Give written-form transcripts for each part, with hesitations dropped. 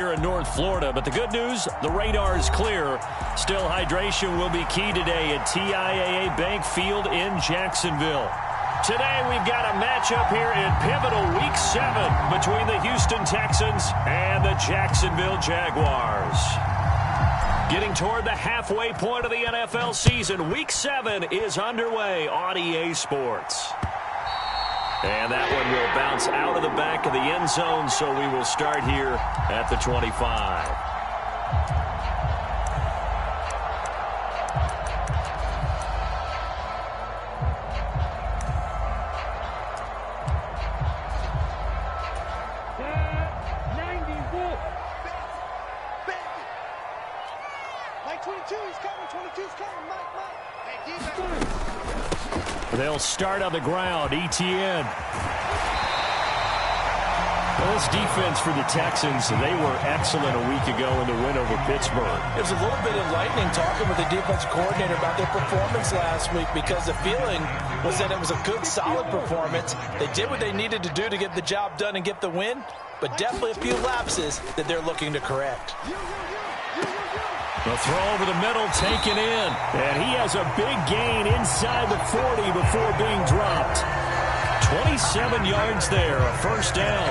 Here in North Florida, but the good news, the radar is clear. Still, hydration will be key today at TIAA Bank Field in Jacksonville. Today, we've got a matchup here in pivotal Week 7 between the Houston Texans and the Jacksonville Jaguars. Getting toward the halfway point of the NFL season, Week 7 is underway on EA Sports. And that one will bounce out of the back of the end zone, so we will start here at the 25. They'll start on the ground. ETN. Well, this defense for the Texans, they were excellent a week ago in the win over Pittsburgh. It was a little bit enlightening talking with the defensive coordinator about their performance last week, because the feeling was that it was a good, solid performance. They did what they needed to do to get the job done and get the win, but definitely a few lapses that they're looking to correct. The throw over the middle, taken in. And he has a big gain inside the 40 before being dropped. 27 yards there, a first down.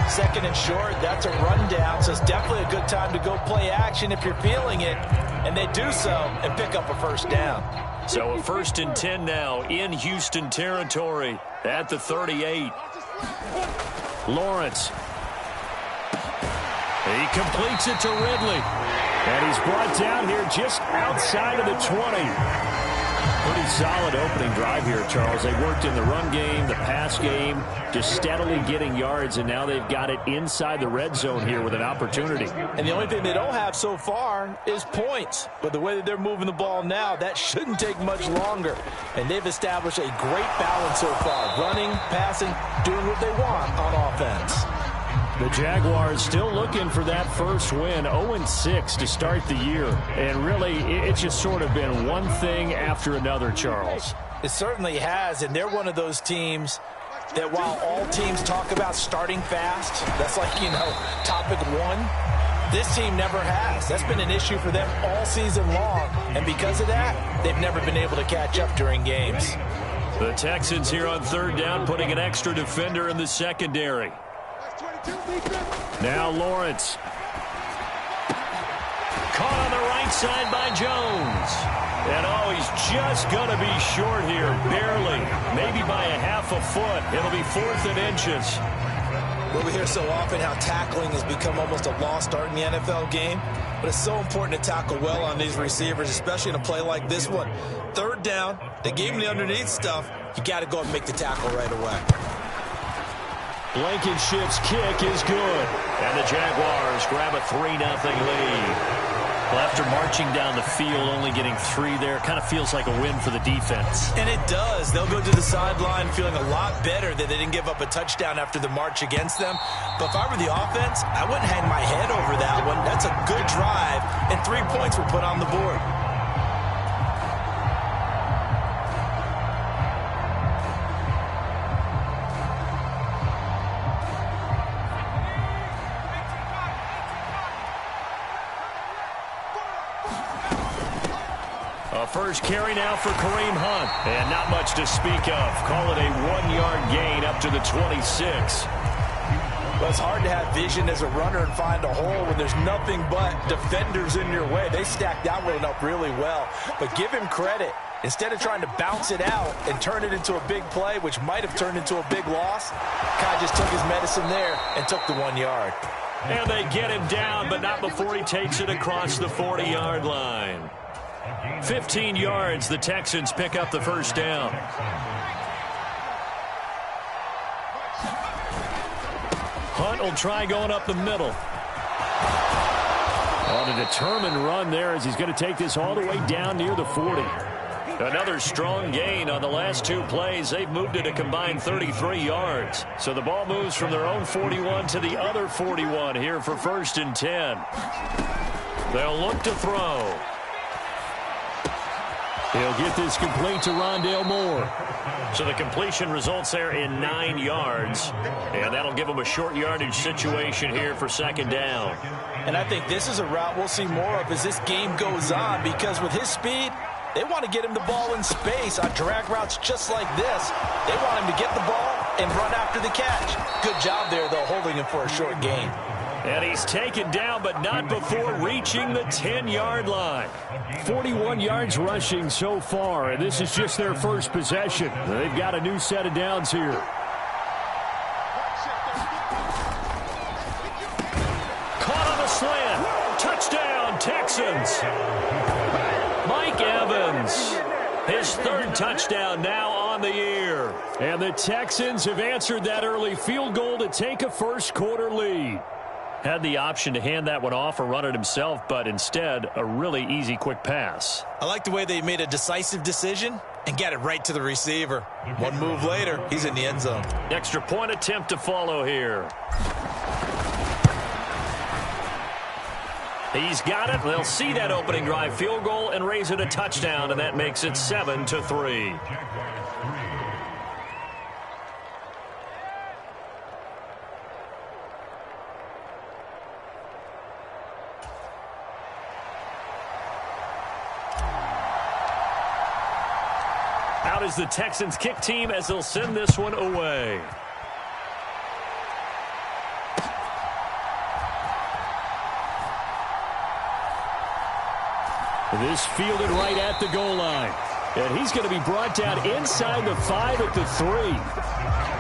Second and short, that's a rundown, so it's definitely a good time to go play action if you're feeling it. And they do so and pick up a first down. So a 1st and 10 now in Houston territory at the 38. Lawrence. He completes it to Ridley. And he's brought down here just outside of the 20. Pretty solid opening drive here, Charles. They worked in the run game, the pass game, just steadily getting yards, and now they've got it inside the red zone here with an opportunity. And the only thing they don't have so far is points. But the way that they're moving the ball now, that shouldn't take much longer. And they've established a great balance so far, running, passing, doing what they want on offense. The Jaguars still looking for that first win, 0-6 to start the year. And really, it's just sort of been one thing after another, Charles. It certainly has, and they're one of those teams that while all teams talk about starting fast, that's like, topic one, this team never has. That's been an issue for them all season long, and because of that, they've never been able to catch up during games. The Texans here on 3rd down, putting an extra defender in the secondary. Now Lawrence. Caught on the right side by Jones. And he's just going to be short here, barely. Maybe by a half a foot. It'll be 4th and inches. Well, we hear so often how tackling has become almost a lost art in the NFL game. But it's so important to tackle well on these receivers, especially in a play like this one. 3rd down, they gave him the underneath stuff. You got to go and make the tackle right away. Blankenship's kick is good. And the Jaguars grab a 3-0 lead. Well, after marching down the field, only getting 3 there, kind of feels like a win for the defense. And it does. They'll go to the sideline feeling a lot better that they didn't give up a touchdown after the march against them. But if I were the offense, I wouldn't hang my head over that one. That's a good drive, and 3 points were put on the board. First carry now for Kareem Hunt. And not much to speak of. Call it a 1-yard gain up to the 26. Well, it's hard to have vision as a runner and find a hole when there's nothing but defenders in your way. They stacked that one up really well. But give him credit. Instead of trying to bounce it out and turn it into a big play, which might have turned into a big loss, Kai just took his medicine there and took the 1 yard. And they get him down, but not before he takes it across the 40-yard line. 15 yards, the Texans pick up the first down. Hunt will try going up the middle. On a determined run there as he's going to take this all the way down near the 40. Another strong gain on the last 2 plays. They've moved it a combined 33 yards. So the ball moves from their own 41 to the other 41 here for 1st and 10. They'll look to throw. He'll get this complete to Rondale Moore. So the completion results there in 9 yards. And that'll give him a short yardage situation here for second down. And I think this is a route we'll see more of as this game goes on, because with his speed, they want to get him the ball in space on drag routes just like this. They want him to get the ball and run after the catch. Good job there, though, holding him for a short gain. And he's taken down, but not before reaching the 10-yard line. 41 yards rushing so far, and this is just their first possession. They've got a new set of downs here. Caught on the slant. Touchdown, Texans. Mike Evans, his third touchdown now on the year. And the Texans have answered that early field goal to take a first-quarter lead. Had the option to hand that one off or run it himself, but instead, a really easy, quick pass. I like the way they made a decisive decision and got it right to the receiver. One move later, he's in the end zone. Extra point attempt to follow here. He's got it. They'll see that opening drive field goal and raise it a touchdown, and that makes it 7-3. Out is the Texans kick team as they'll send this one away. This fielded right at the goal line. And he's going to be brought down inside the 5 at the 3.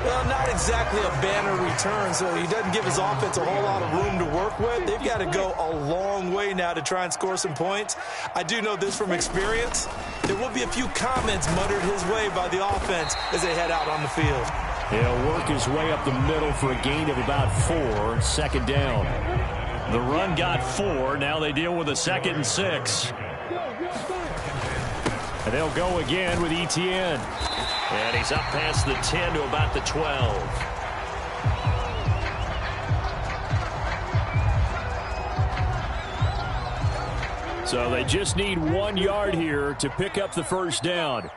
Well, not exactly a banner return, so he doesn't give his offense a whole lot of room to work with. They've got to go a long way now to try and score some points. I do know this from experience. There will be a few comments muttered his way by the offense as they head out on the field. He'll work his way up the middle for a gain of about 4, second down. The run got 4. Now they deal with a 2nd and 6. And they'll go again with Etienne. And he's up past the 10 to about the 12. So they just need 1 yard here to pick up the first down.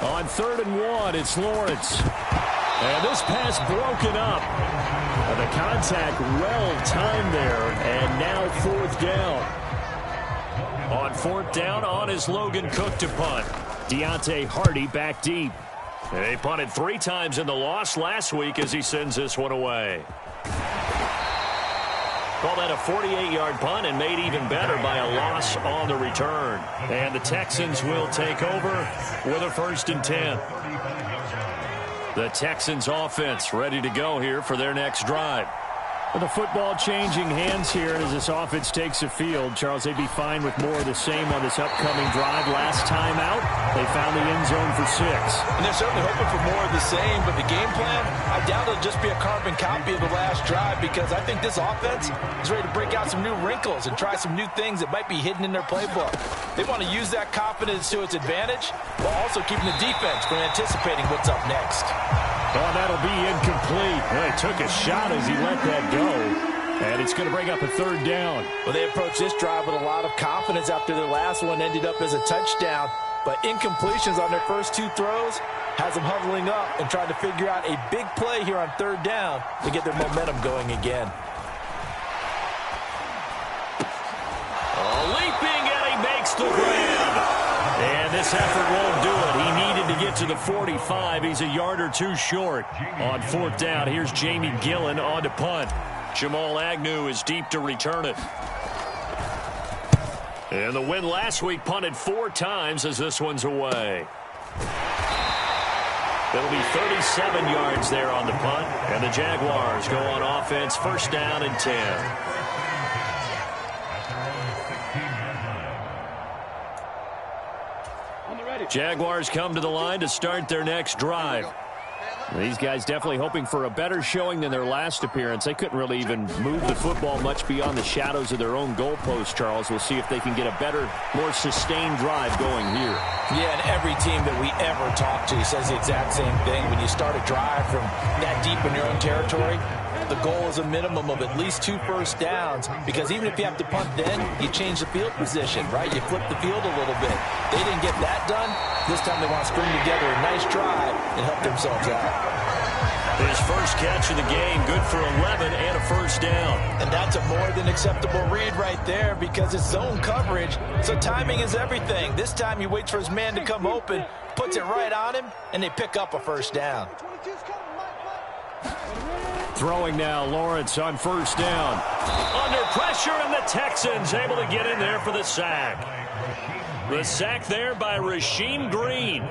On 3rd and 1, it's Lawrence. And this pass broken up. The contact well timed there. And now 4th down. On 4th down, on is Logan Cook to punt. Deontay Hardy back deep. And they punted 3 times in the loss last week as he sends this one away. Call that a 48-yard punt and made even better by a loss on the return. And the Texans will take over with a 1st and 10. The Texans offense ready to go here for their next drive. With the football changing hands here as this offense takes the field, Charles, they'd be fine with more of the same on this upcoming drive. Last time out, they found the end zone for 6. And they're certainly hoping for more of the same, but the game plan, I doubt it'll just be a carbon copy of the last drive, because I think this offense is ready to break out some new wrinkles and try some new things that might be hidden in their playbook. They want to use that confidence to its advantage while also keeping the defense from anticipating what's up next. Oh, that'll be incomplete. Well, he took a shot as he let that go. And it's going to bring up a 3rd down. Well, they approached this drive with a lot of confidence after their last one ended up as a touchdown. But incompletions on their first 2 throws has them huddling up and trying to figure out a big play here on 3rd down to get their momentum going again. Oh, leaping, and he makes the grab. And this effort won't do it. He needed to get to the 45. He's a yard or 2 short. On 4th down, here's Jamie Gillen on to punt. Jamal Agnew is deep to return it. And the win last week punted 4 times as this one's away. It'll be 37 yards there on the punt. And the Jaguars go on offense, 1st down and 10. Jaguars come to the line to start their next drive. These guys definitely hoping for a better showing than their last appearance. They couldn't really even move the football much beyond the shadows of their own goalpost, Charles. We'll see if they can get a better, more sustained drive going here. Yeah, and every team that we ever talk to says the exact same thing. When you start a drive from that deep in your own territory, the goal is a minimum of at least 2 first downs, because even if you have to punt then, you change the field position, right? You flip the field a little bit. They didn't get that done. This time they want to string together a nice drive and help themselves out. His first catch of the game, good for 11 and a first down. And that's a more than acceptable read right there, because it's zone coverage, so timing is everything. This time he waits for his man to come open, puts it right on him, and they pick up a first down. Throwing now, Lawrence on first down. Under pressure, and the Texans able to get in there for the sack. The sack there by Rasheem Green.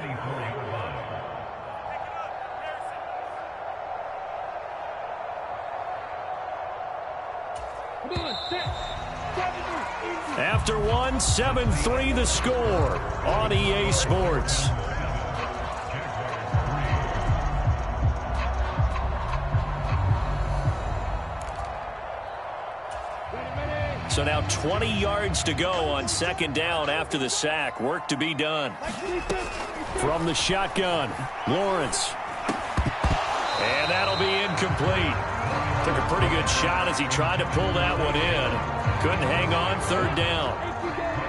After one, 7-3 the score on EA Sports. So now 20 yards to go on second down after the sack. Work to be done. From the shotgun, Lawrence. And that'll be incomplete. Took a pretty good shot as he tried to pull that one in. Couldn't hang on, third down.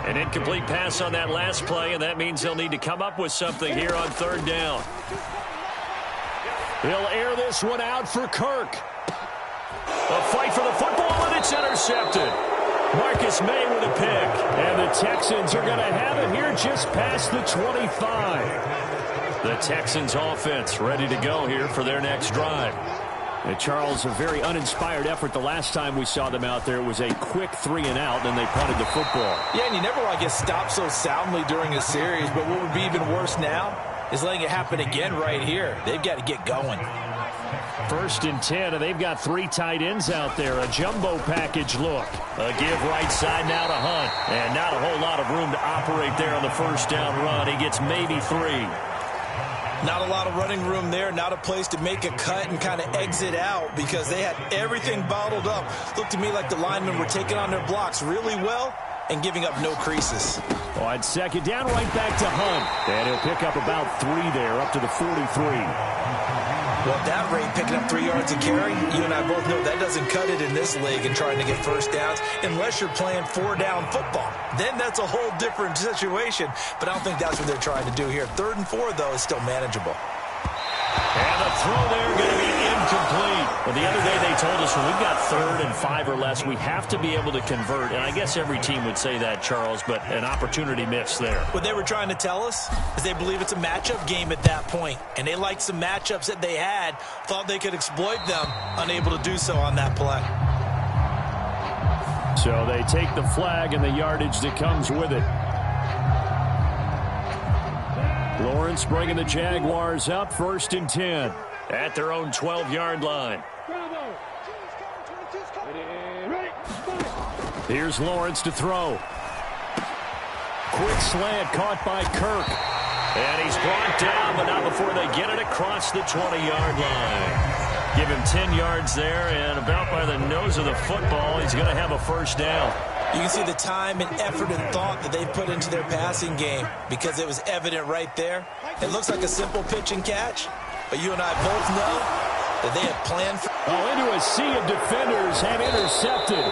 An incomplete pass on that last play, and that means they'll need to come up with something here on third down. He'll air this one out for Kirk. A fight for the football, and it's intercepted. Marcus May with a pick, and the Texans are going to have it here just past the 25. The Texans offense ready to go here for their next drive. And Charles, a very uninspired effort the last time we saw them out there. It was a quick 3 and out, and they punted the football. Yeah, and you never want to get stopped so soundly during a series, but what would be even worse now is letting it happen again right here. They've got to get going. 1st and 10, and they've got 3 tight ends out there. A jumbo package look. A give right side now to Hunt. And not a whole lot of room to operate there on the first down run. He gets maybe 3. Not a lot of running room there, not a place to make a cut and kind of exit out, because they had everything bottled up. Looked to me like the linemen were taking on their blocks really well and giving up no creases. On second down, right back to Hunt. And he'll pick up about 3 there, up to the 43. Well, at that rate, picking up 3 yards a carry, you and I both know that doesn't cut it in this league and trying to get first downs unless you're playing 4-down football. Then that's a whole different situation, but I don't think that's what they're trying to do here. 3rd and 4, though, is still manageable. And the throw there going to be incomplete. Well, the other day they told us when we've got 3rd and 5 or less, we have to be able to convert. And I guess every team would say that, Charles, but an opportunity missed there. What they were trying to tell us is they believe it's a matchup game at that point. And they liked some matchups that they had, thought they could exploit them, unable to do so on that play. So they take the flag and the yardage that comes with it. Lawrence bringing the Jaguars up, 1st and 10 at their own 12-yard line. Here's Lawrence to throw. Quick slant caught by Kirk. And he's brought down, but not before they get it across the 20-yard line. Give him 10 yards there, and about by the nose of the football, he's going to have a first down. You can see the time and effort and thought that they've put into their passing game, because it was evident right there. It looks like a simple pitch and catch, but you and I both know that they have planned for... Into a sea of defenders and intercepted.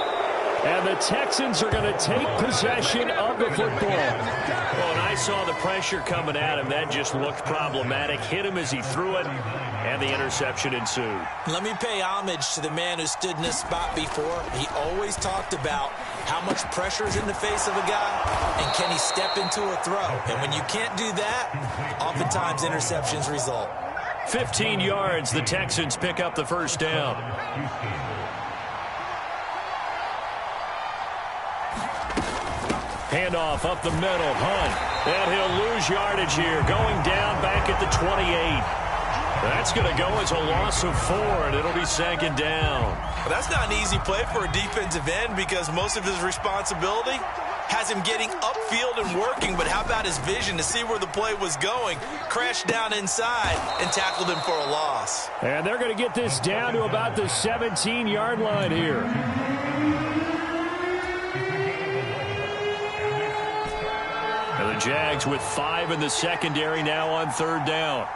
And the Texans are going to take possession of the football. Well, and I saw the pressure coming at him. That just looked problematic. Hit him as he threw it, and the interception ensued. Let me pay homage to the man who stood in this spot before. He always talked about how much pressure is in the face of a guy, and can he step into a throw. And when you can't do that, oftentimes interceptions result. 15 yards, the Texans pick up the first down. Handoff up the middle, Hunt. And he'll lose yardage here, going down back at the 28. That's going to go as a loss of 4, and it'll be 2nd down. Well, that's not an easy play for a defensive end, because most of his responsibility has him getting upfield and working, but how about his vision to see where the play was going, crashed down inside, and tackled him for a loss. And they're going to get this down to about the 17-yard line here. And the Jags with 5 in the secondary now on 3rd down.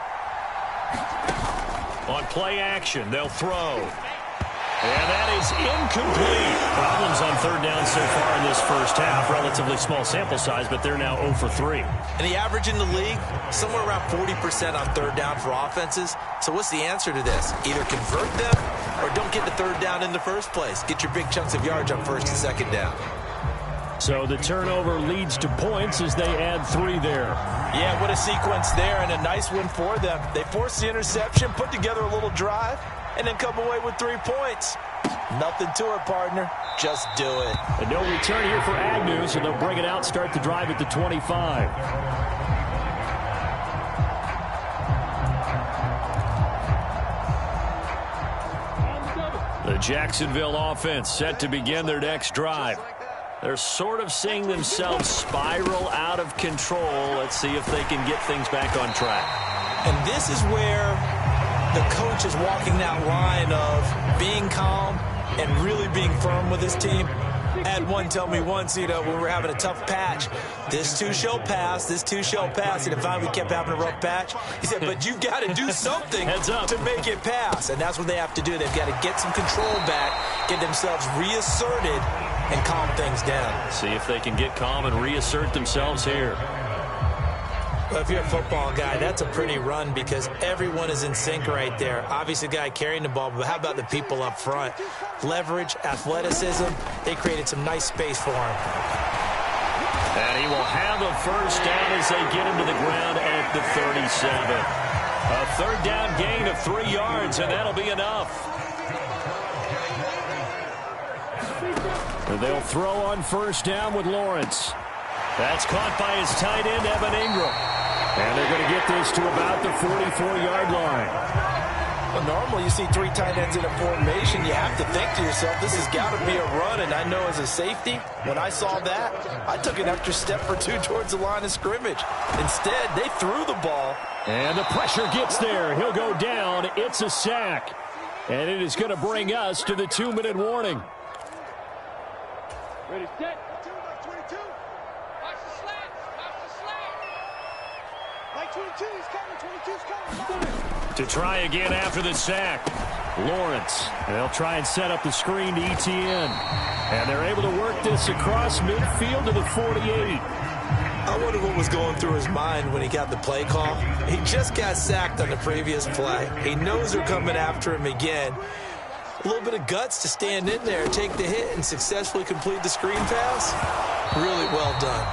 On play action, they'll throw. And that is incomplete. Problems on third down so far in this first half. Relatively small sample size, but they're now 0 for 3. And the average in the league, somewhere around 40% on third down for offenses. So what's the answer to this? Either convert them or don't get the third down in the first place. Get your big chunks of yards on first and second down. So the turnover leads to points as they add 3 there. Yeah, what a sequence there, and a nice one for them. They forced the interception, put together a little drive, and then come away with 3 points. Nothing to it, partner. Just do it. And no return here for Agnew, so they'll bring it out, start the drive at the 25. The Jacksonville offense set to begin their next drive. They're sort of seeing themselves spiral out of control. Let's see if they can get things back on track. And this is where the coach is walking that line of being calm and really being firm with his team. I had one tell me once, when we were having a tough patch, this too shall pass, this too shall pass. And finally we kept having a rough patch. He said, but you've got to do something to make it pass. And that's what they have to do. They've got to get some control back, get themselves reasserted, and calm things down. See if they can get calm and reassert themselves here. Well, if you're a football guy, that's a pretty run because everyone is in sync right there. Obviously, the guy carrying the ball, but how about the people up front? Leverage, athleticism, they created some nice space for him. And he will have a first down as they get him to the ground at the 37. A third down gain of 3 yards, and that'll be enough. And they'll throw on first down with Lawrence. That's caught by his tight end, Evan Ingram. And they're going to get this to about the 44-yard line. Well, normally you see 3 tight ends in a formation. You have to think to yourself, this has got to be a run. And I know as a safety, when I saw that, I took an extra step or 2 towards the line of scrimmage. Instead, they threw the ball. And the pressure gets there. He'll go down. It's a sack. And it is going to bring us to the 2-minute warning. Ready, set. 22. Watch the slant. Watch the slant. Like 22, he's coming. 22's coming. To try again after the sack. Lawrence. And they'll try and set up the screen to ETN. And they're able to work this across midfield to the 48. I wonder what was going through his mind when he got the play call. He just got sacked on the previous play. He knows they're coming after him again. A little bit of guts to stand in there, take the hit, and successfully complete the screen pass. Really well done.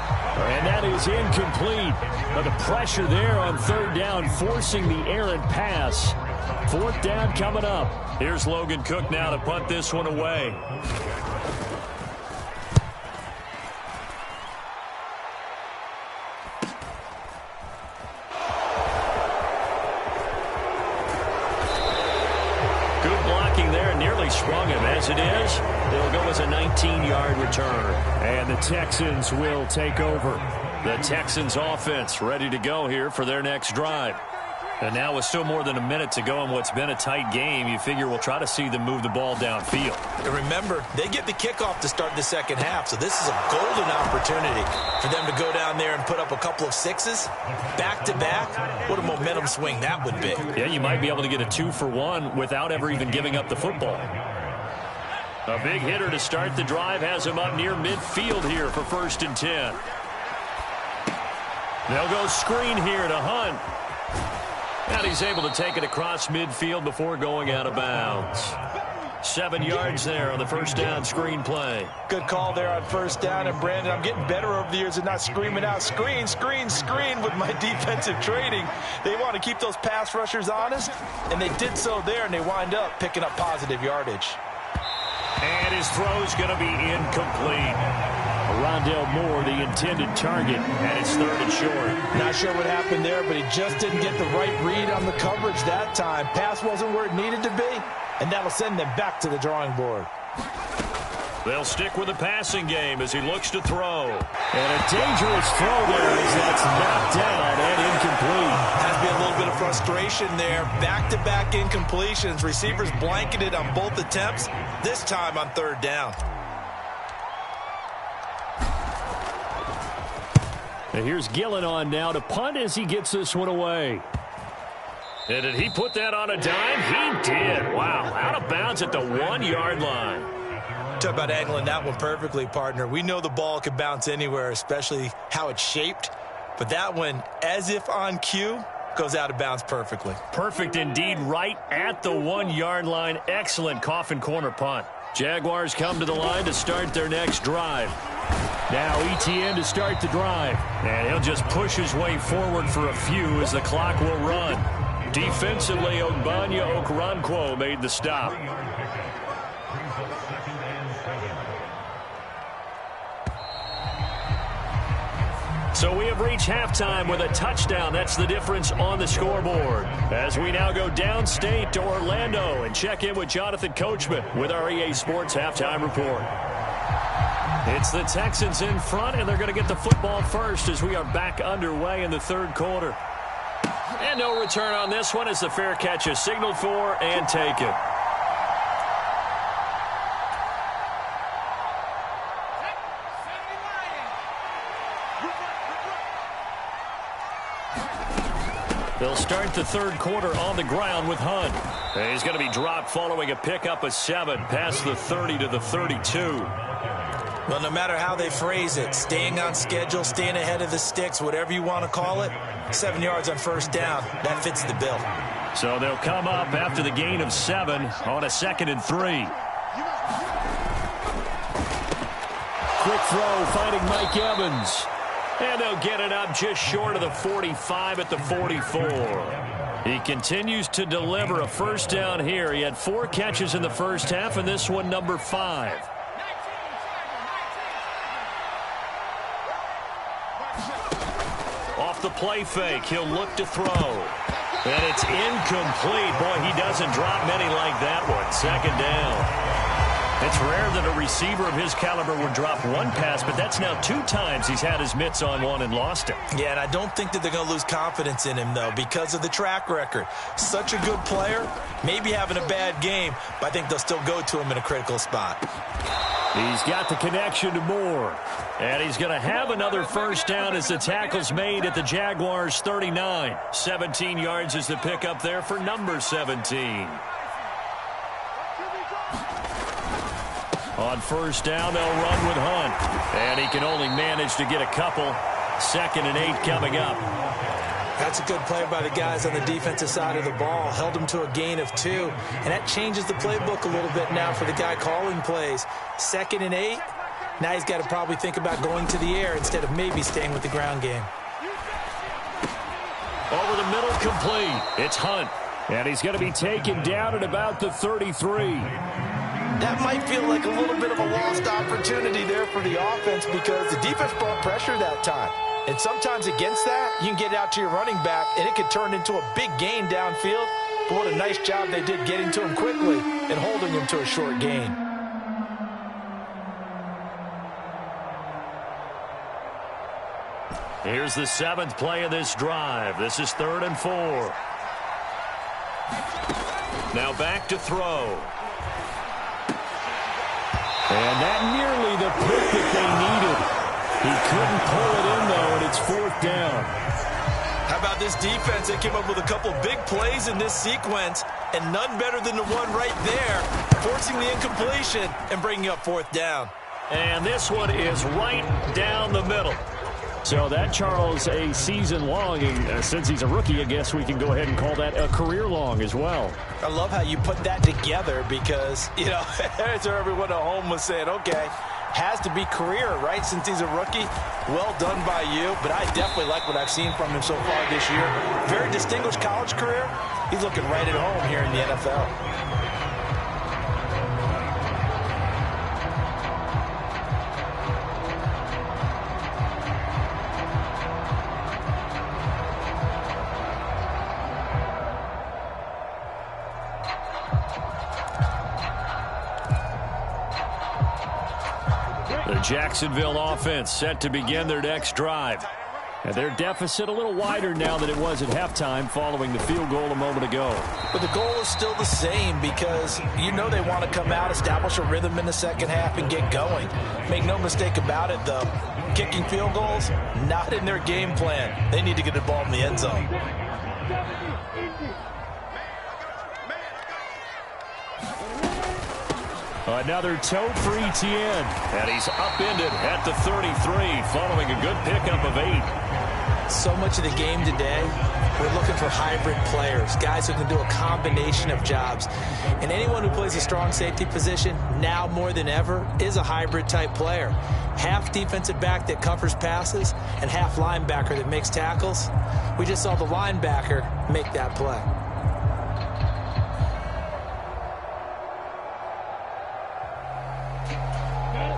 And that is incomplete. But the pressure there on third down, forcing the errant pass. Fourth down coming up. Here's Logan Cook now to punt this one away. Sprung him. As it is, they'll go as a 19-yard return. And the Texans will take over. The Texans offense ready to go here for their next drive. And now with still more than a minute to go in what's been a tight game, you figure we'll try to see them move the ball downfield. And remember, they get the kickoff to start the second half, so this is a golden opportunity for them to go down there and put up a couple of 6s back-to-back. What a momentum swing that would be. Yeah, you might be able to get a 2-for-1 without ever even giving up the football. A big hitter to start the drive has him up near midfield here for 1st and 10. They'll go screen here to Hunt. And he's able to take it across midfield before going out of bounds. 7 yards there on the first down screen play. Good call there on first down. And, Brandon, I'm getting better over the years at not screaming out, screen, screen, screen with my defensive training. They want to keep those pass rushers honest, and they did so there, and they wind up picking up positive yardage. And his throw's going to be incomplete. Rondale Moore, the intended target, and it's 3rd and short. Not sure what happened there, but he just didn't get the right read on the coverage that time. Pass wasn't where it needed to be, and that'll send them back to the drawing board. They'll stick with the passing game as he looks to throw. And a dangerous throw there as that's knocked down and incomplete. Has to be a little bit of frustration there. Back-to-back incompletions. Receivers blanketed on both attempts, this time on 3rd down. And here's Gillen on now to punt as he gets this one away. And did he put that on a dime? He did. Wow, out of bounds at the 1-yard line. Talk about angling that one perfectly, partner. We know the ball could bounce anywhere, especially how it's shaped. But that one, as if on cue, goes out of bounds perfectly. Perfect indeed, right at the 1-yard line. Excellent coffin corner punt. Jaguars come to the line to start their next drive. Now ETN to start the drive. And he'll just push his way forward for a few as the clock will run. Defensively, Ogbanya Okoronkwo made the stop. So we have reached halftime with a touchdown. That's the difference on the scoreboard. As we now go downstate to Orlando and check in with Jonathan Coachman with our EA Sports Halftime Report. It's the Texans in front, and they're going to get the football first as we are back underway in the third quarter. And no return on this one as the fair catch is signaled for and taken. They'll start the third quarter on the ground with Hunt. And he's going to be dropped following a pickup of 7 past the 30 to the 32. Well, no matter how they phrase it, staying on schedule, staying ahead of the sticks, whatever you want to call it, 7 yards on first down, that fits the bill. So they'll come up after the gain of 7 on a 2nd and 3. Quick throw finding Mike Evans. And they'll get it up just short of the 45 at the 44. He continues to deliver a first down here. He had 4 catches in the first half, and this one number 5. Off the play fake, he'll look to throw. And it's incomplete. Boy, he doesn't drop many like that one. 2nd down. It's rare that a receiver of his caliber would drop 1 pass, but that's now 2 times he's had his mitts on one and lost it. Yeah, and I don't think that they're going to lose confidence in him, though, because of the track record. Such a good player, maybe having a bad game, but I think they'll still go to him in a critical spot. He's got the connection to Moore. And he's going to have another first down as the tackle's made at the Jaguars' 39. 17 yards is the pickup there for number 17. On first down, they'll run with Hunt. And he can only manage to get a couple. 2nd and 8 coming up. That's a good play by the guys on the defensive side of the ball. Held him to a gain of 2. And that changes the playbook a little bit now for the guy calling plays. 2nd and 8. Now he's got to probably think about going to the air instead of maybe staying with the ground game. Over the middle, complete. It's Hunt. And he's going to be taken down at about the 33. That might feel like a little bit of a lost opportunity there for the offense because the defense brought pressure that time. And sometimes against that, you can get out to your running back, and it could turn into a big gain downfield. But what a nice job they did getting to him quickly and holding him to a short gain. Here's the 7th play of this drive. This is 3rd and 4. Now back to throw. And that nearly the pick that they needed. He couldn't pull it in, though, and it's 4th down. How about this defense? They came up with a couple big plays in this sequence, and none better than the one right there, forcing the incompletion and bringing up 4th down. And this one is right down the middle. So that, Charles, a season long. Since he's a rookie, I guess we can go ahead and call that a career long as well. I love how you put that together because, you know, as everyone at home was saying, okay, has to be career, right, since he's a rookie. Well done by you, but I definitely like what I've seen from him so far this year. Very distinguished college career. He's looking right at home here in the NFL. The Jacksonville offense set to begin their next drive. And their deficit a little wider now than it was at halftime following the field goal a moment ago. But the goal is still the same because you know they want to come out, establish a rhythm in the second half, and get going. Make no mistake about it, though. Kicking field goals, not in their game plan. They need to get the ball in the end zone. Another tote for Etienne. And he's upended at the 33 following a good pickup of 8. So much of the game today, we're looking for hybrid players, guys who can do a combination of jobs. And anyone who plays a strong safety position, now more than ever, is a hybrid type player. Half defensive back that covers passes and half linebacker that makes tackles. We just saw the linebacker make that play.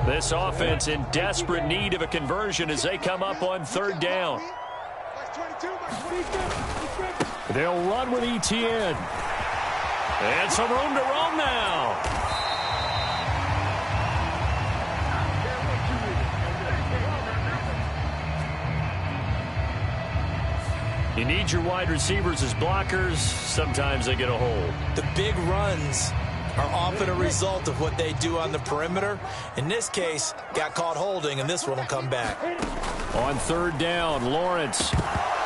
This offense in desperate need of a conversion as they come up on 3rd down. They'll run with Etienne. And some room to roam now. You need your wide receivers as blockers. Sometimes they get a hold. The big runs are often a result of what they do on the perimeter. In this case, got caught holding, and this one will come back. On 3rd down, Lawrence.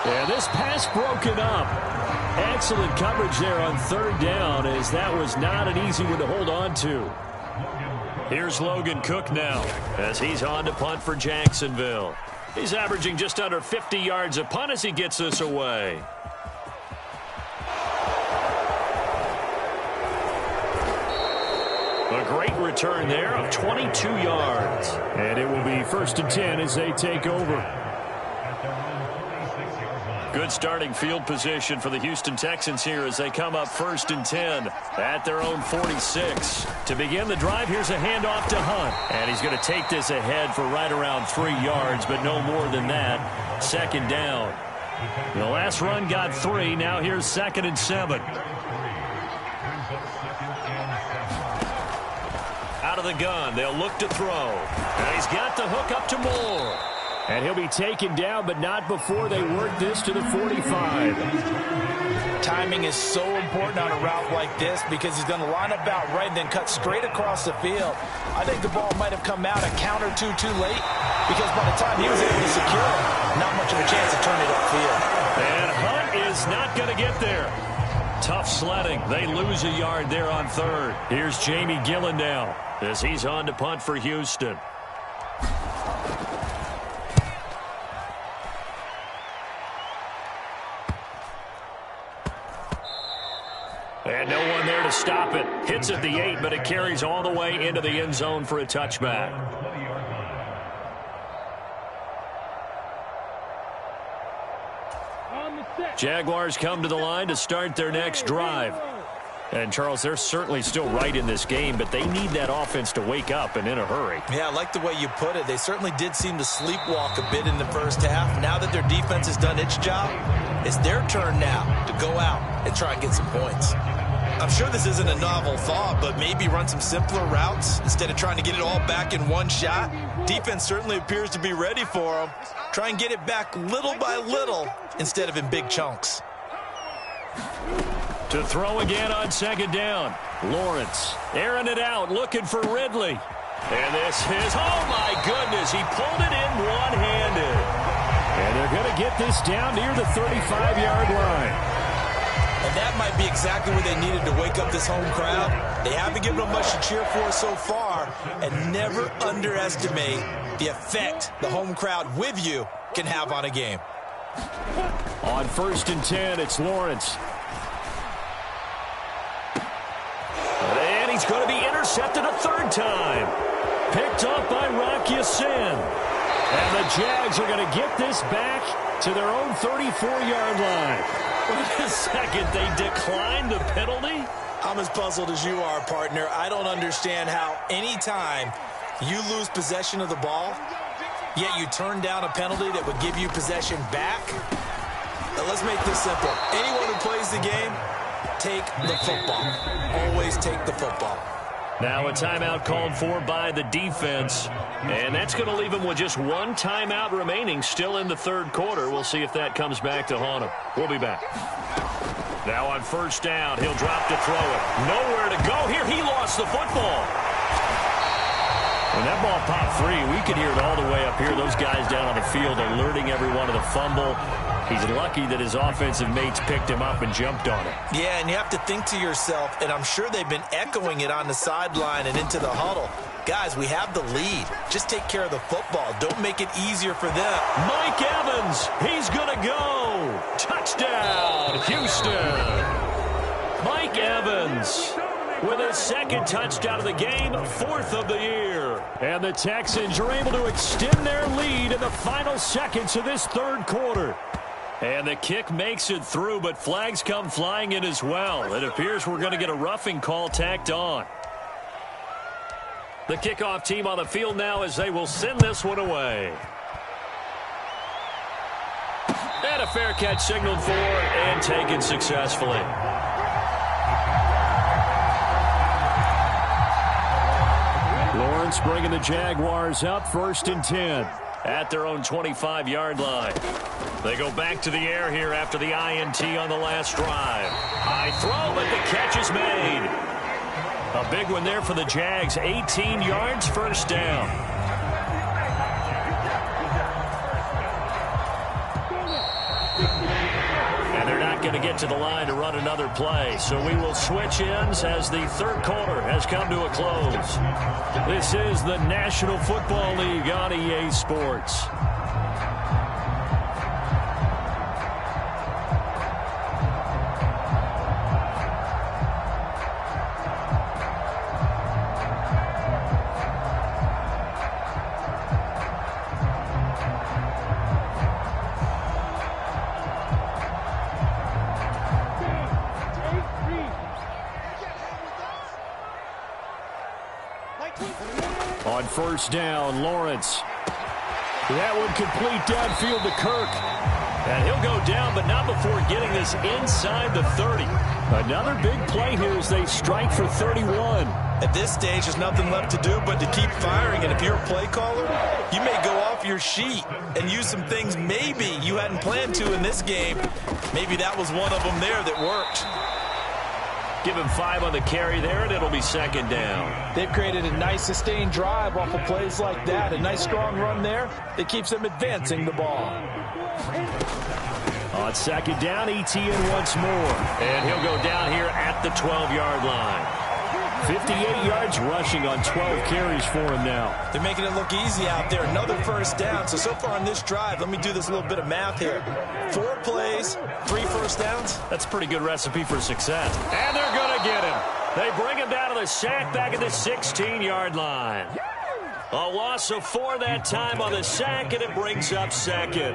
And this pass broken up. Excellent coverage there on 3rd down, as that was not an easy one to hold on to. Here's Logan Cook now as he's on to punt for Jacksonville. He's averaging just under 50 yards a punt as he gets this away. A great return there of 22 yards. And it will be 1st and 10 as they take over. Good starting field position for the Houston Texans here as they come up 1st and 10 at their own 46. To begin the drive, here's a handoff to Hunt. And he's going to take this ahead for right around 3 yards, but no more than that. 2nd down. The last run got 3. Now here's 2nd and 7. Out of the gun. They'll look to throw. And he's got the hook up to Moore. And he'll be taken down, but not before they work this to the 45. Timing is so important on a route like this because he's going to line up out right and then cut straight across the field. I think the ball might have come out a count or two too late because by the time he was able to secure it, not much of a chance to turn it upfield. And Hunt is not going to get there. Tough sledding. They lose a yard there on 3rd. Here's Jamie Gillen now as he's on to punt for Houston. And no one there to stop it. Hits at the 8, but it carries all the way into the end zone for a touchback. Jaguars come to the line to start their next drive. And, Charles, they're certainly still right in this game, but they need that offense to wake up and in a hurry. Yeah, I like the way you put it. They certainly did seem to sleepwalk a bit in the first half. Now that their defense has done its job, it's their turn now to go out and try and get some points. I'm sure this isn't a novel thought, but maybe run some simpler routes instead of trying to get it all back in one shot. Defense certainly appears to be ready for them. Try and get it back little by little instead of in big chunks. To throw again on 2nd down. Lawrence airing it out, looking for Ridley. And this is, oh my goodness, he pulled it in one-handed. And they're going to get this down near the 35-yard line. And that might be exactly what they needed to wake up this home crowd. They haven't given them much to cheer for so far, and never underestimate the effect the home crowd with you can have on a game. On 1st and 10, it's Lawrence. And he's going to be intercepted a 3rd time. Picked up by Rock Ya-Sin. And the Jags are going to get this back to their own 34-yard line. Wait a second, they declined the penalty? I'm as puzzled as you are, partner. I don't understand how any time you lose possession of the ball, yet you turn down a penalty that would give you possession back. Now, let's make this simple. Anyone who plays the game, take the football. Always take the football. Now a timeout called for by the defense. And that's going to leave him with just one timeout remaining still in the 3rd quarter. We'll see if that comes back to haunt him. We'll be back. Now on 1st down, he'll drop to throw it. Nowhere to go here. He lost the football. When that ball popped free, we could hear it all the way up here. Those guys down on the field alerting everyone to the fumble. He's lucky that his offensive mates picked him up and jumped on him. Yeah, and you have to think to yourself, and I'm sure they've been echoing it on the sideline and into the huddle. Guys, we have the lead. Just take care of the football. Don't make it easier for them. Mike Evans, he's going to go. Touchdown, Houston. Mike Evans with his second touchdown of the game, 4th of the year. And the Texans are able to extend their lead in the final seconds of this third quarter. And the kick makes it through, but flags come flying in as well. It appears we're going to get a roughing call tacked on. The kickoff team on the field now as they will send this one away. And a fair catch signaled for and taken successfully. Lawrence bringing the Jaguars up 1st and 10 at their own 25-yard line. They go back to the air here after the INT on the last drive. High throw, but the catch is made. A big one there for the Jags. 18 yards, 1st down. And they're not going to get to the line to run another play. So we will switch ends as the third quarter has come to a close. This is the National Football League on EA Sports. On 1st down, Lawrence. That one complete downfield to Kirk. And he'll go down, but not before getting this inside the 30. Another big play here as they strike for 31. At this stage, there's nothing left to do but to keep firing. And if you're a play caller, you may go off your sheet and use some things maybe you hadn't planned to in this game. Maybe that was one of them there that worked. Give him 5 on the carry there, and it'll be 2nd down. They've created a nice sustained drive off of plays like that. A nice strong run there that keeps them advancing the ball. On 2nd down, ETN once more. And he'll go down here at the 12-yard line. 58 yards rushing on 12 carries for him now. They're making it look easy out there. Another 1st down. So far on this drive, let me do this little bit of math here. 4 plays, 3 1st downs. That's a pretty good recipe for success. And they're going to get him. They bring him down to the sack back at the 16-yard line. A loss of 4 that time on the sack, and it brings up 2nd.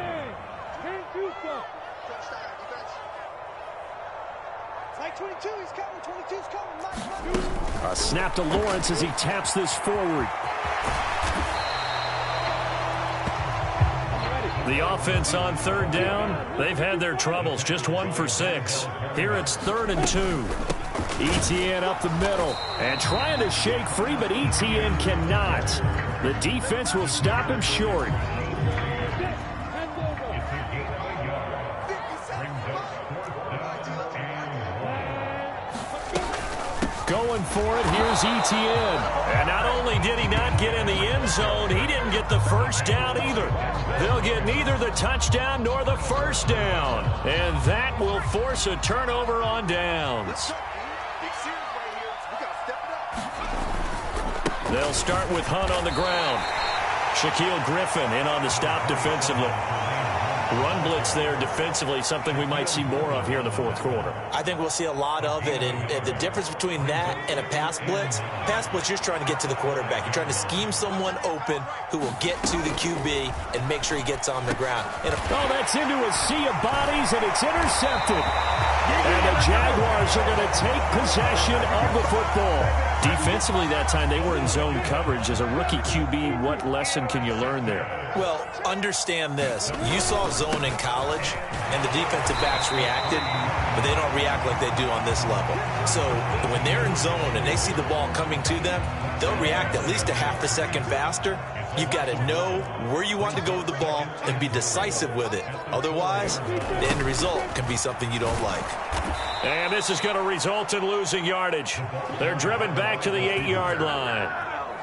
Mike 22, he's coming. 22's coming. A snap to Lawrence as he taps this forward. The offense on 3rd down, they've had their troubles. Just 1 for 6. Here it's 3rd and 2. ETN up the middle and trying to shake free, but ETN cannot. The defense will stop him short. Going for it, here's ETN. And not only did he not get in the end zone, he didn't get the 1st down either. They'll get neither the touchdown nor the 1st down. And that will force a turnover on downs. They'll start with Hunt on the ground. Shaquille Griffin in on the stop defensively. Run blitz there defensively, something we might see more of here in the 4th quarter. I think we'll see a lot of it, and the difference between that and a pass blitz, you're trying to get to the quarterback. You're trying to scheme someone open who will get to the QB and make sure he gets on the ground. That's into a sea of bodies, and it's intercepted. And the Jaguars are going to take possession of the football. Defensively that time, they were in zone coverage. As a rookie QB, what lesson can you learn there? Well, understand this. You saw zone in college, and the defensive backs reacted, but they don't react like they do on this level. So when they're in zone and they see the ball coming to them, they'll react at least a half a second faster. You've got to know where you want to go with the ball and be decisive with it. Otherwise, the end result can be something you don't like. And this is going to result in losing yardage. They're driven back to the 8-yard line.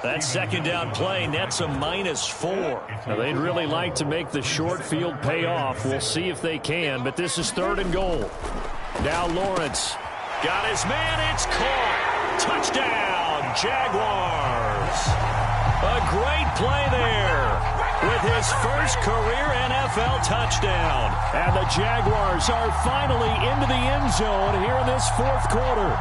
That second down play nets a -4. Now, they'd really like to make the short field pay off. We'll see if they can, but this is 3rd and goal. Now Lawrence got his man. It's caught. Touchdown, Jaguars. A great play there with his first career NFL touchdown. And the Jaguars are finally into the end zone here in this 4th quarter.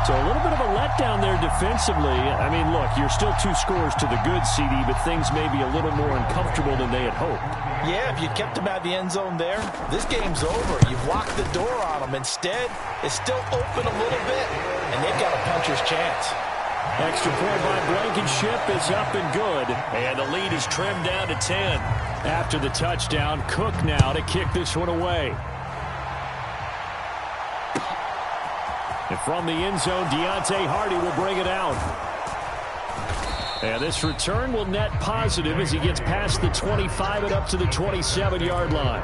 So a little bit of a letdown there defensively. I mean, look, you're still 2 scores to the good, CD, but things may be a little more uncomfortable than they had hoped. Yeah, if you kept them out of the end zone there, this game's over. You've locked the door on them. Instead, it's still open a little bit, and they've got a puncher's chance. Extra point by Blankenship is up and good. And the lead is trimmed down to 10. After the touchdown, Cook now to kick this one away. And from the end zone, Deontay Hardy will bring it out. And this return will net positive as he gets past the 25 and up to the 27-yard line.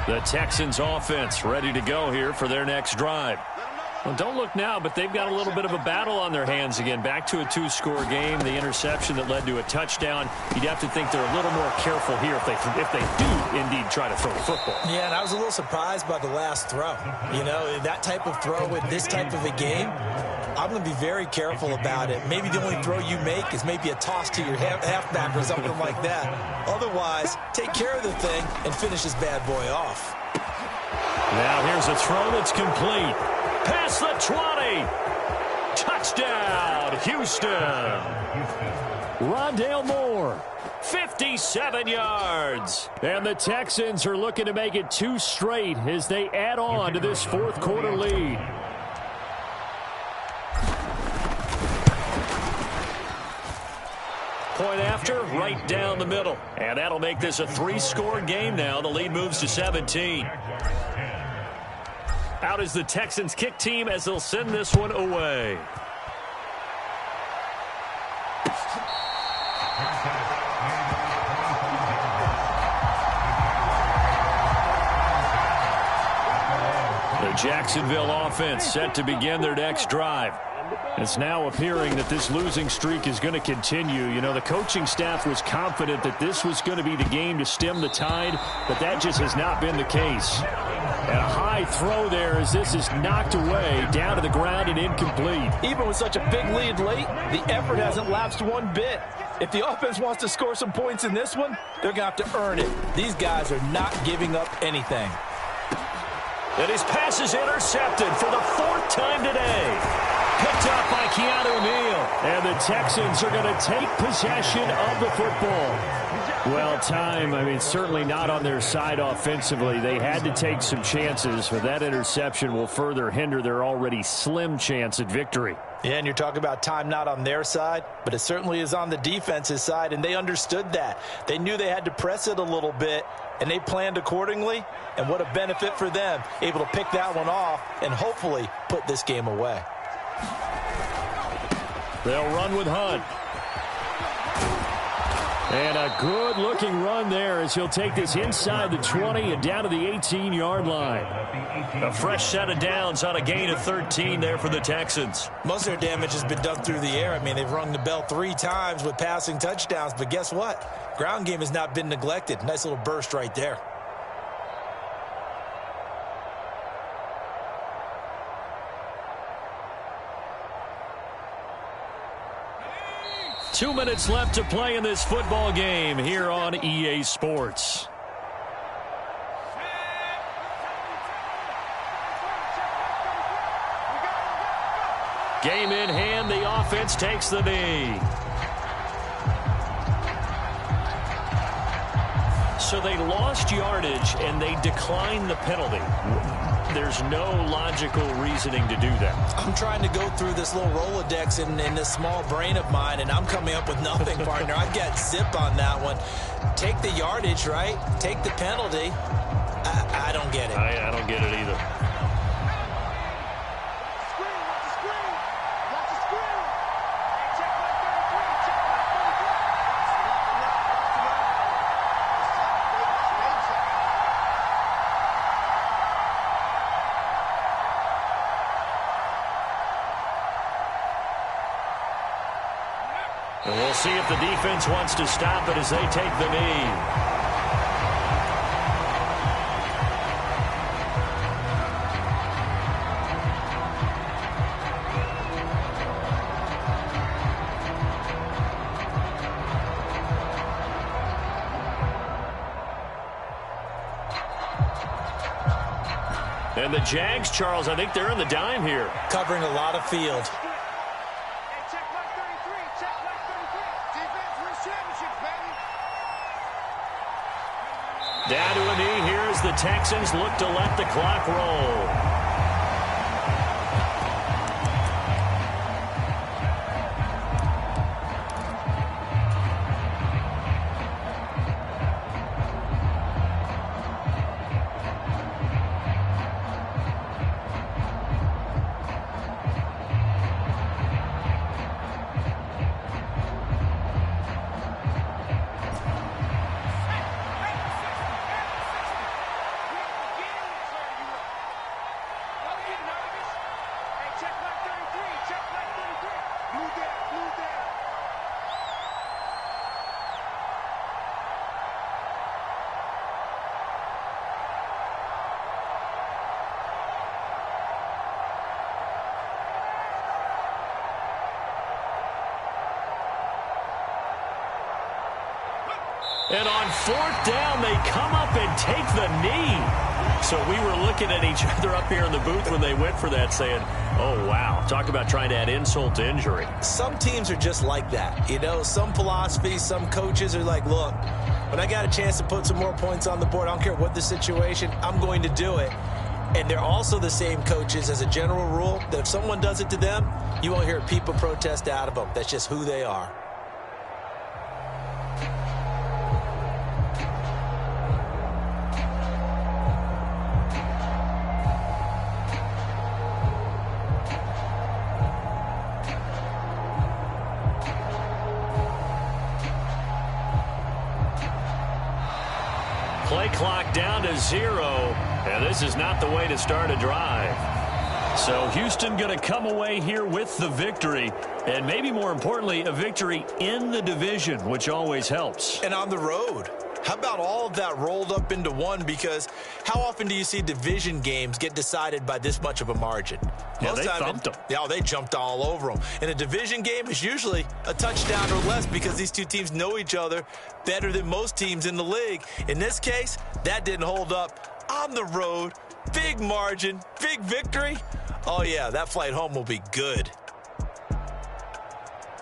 The Texans offense ready to go here for their next drive. Well, don't look now, but they've got a little bit of a battle on their hands again. Back to a 2-score game. The interception that led to a touchdown. You'd have to think they're a little more careful here if they do indeed try to throw the football. Yeah, and I was a little surprised by the last throw. You know, that type of throw with this type of a game, I'm going to be very careful about it. Maybe the only throw you make is maybe a toss to your halfback or something like that. Otherwise, take care of the thing and finish this bad boy off. Now here's a throw that's complete. Past the 20. Touchdown, Houston. Rondale Moore, 57 yards. And the Texans are looking to make it 2 straight as they add on to this 4th quarter lead. Point after, right down the middle. And that'll make this a 3-score game now. The lead moves to 17. Out is the Texans kick team as they'll send this one away. The Jacksonville offense set to begin their next drive. It's now appearing that this losing streak is going to continue. You know, the coaching staff was confident that this was going to be the game to stem the tide, but that just has not been the case. And a high throw there as this is knocked away, down to the ground and incomplete. Even with such a big lead late, the effort hasn't lapsed one bit. If the offense wants to score some points in this one, they're going to have to earn it. These guys are not giving up anything. And his pass is intercepted for the 4th time today. Picked up by Keanu Neal. And the Texans are going to take possession of the football. Well, time, I mean, certainly not on their side offensively. They had to take some chances, but that interception will further hinder their already slim chance at victory. Yeah, and you're talking about time not on their side, but it certainly is on the defense's side, and they understood that. They knew they had to press it a little bit, and they planned accordingly, and what a benefit for them, able to pick that one off and hopefully put this game away. They'll run with Hunt. And a good-looking run there as he'll take this inside the 20 and down to the 18-yard line. A fresh set of downs on a gain of 13 there for the Texans. Most of their damage has been done through the air. I mean, they've rung the bell 3 times with passing touchdowns, but guess what? Ground game has not been neglected. Nice little burst right there. Two minutes left to play in this football game here on EA Sports. Game in hand, the offense takes the knee. So they lost yardage and they declined the penalty. There's no logical reasoning to do that. I'm trying to go through this little Rolodex in this small brain of mine, and I'm coming up with nothing, partner. I've got zip on that one. Take the yardage, right? Take the penalty. I don't get it. I don't get it either. And we'll see if the defense wants to stop it as they take the knee. And the Jags, Charles, I think they're in the dime here. Covering a lot of field. Hey, check mark 33. Check mark 33. Defense wins championships, baby. Down to a knee here as the Texans look to let the clock roll. And on fourth down, they come up and take the knee. So we were looking at each other up here in the booth when they went for that saying, oh, wow. Talk about trying to add insult to injury. Some teams are just like that. You know, some philosophies, some coaches are like, look, when I got a chance to put some more points on the board, I don't care what the situation, I'm going to do it. And they're also the same coaches as a general rule that if someone does it to them, you won't hear a peep of protest out of them. That's just who they are. Play clock down to 0, and this is not the way to start a drive. So Houston going to come away here with the victory, and maybe more importantly, a victory in the division, which always helps. And on the road. How about all of that rolled up into one? Because how often do you see division games get decided by this much of a margin? Yeah, they thumped them. Yeah, they jumped all over them. And a division game is usually a touchdown or less because these two teams know each other better than most teams in the league. In this case, that didn't hold up. On the road, big margin, big victory. Oh, yeah, that flight home will be good.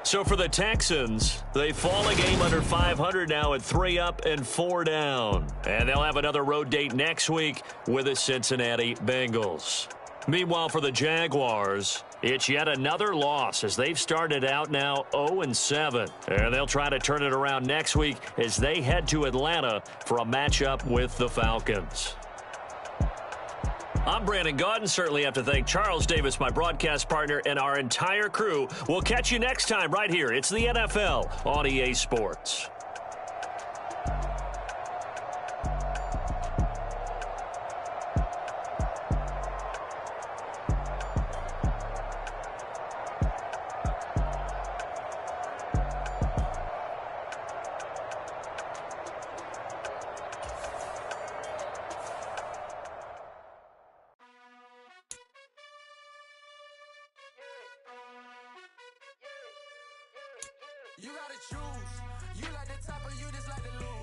So for the Texans, they fall a game under 500 now at 3 up and 4 down. And they'll have another road date next week with the Cincinnati Bengals. Meanwhile, for the Jaguars, it's yet another loss as they've started out now 0-7. And they'll try to turn it around next week as they head to Atlanta for a matchup with the Falcons. I'm Brandon Gaudin. Certainly have to thank Charles Davis, my broadcast partner, and our entire crew. We'll catch you next time right here. It's the NFL on EA Sports. You gotta choose. You like the top or you just like the lose.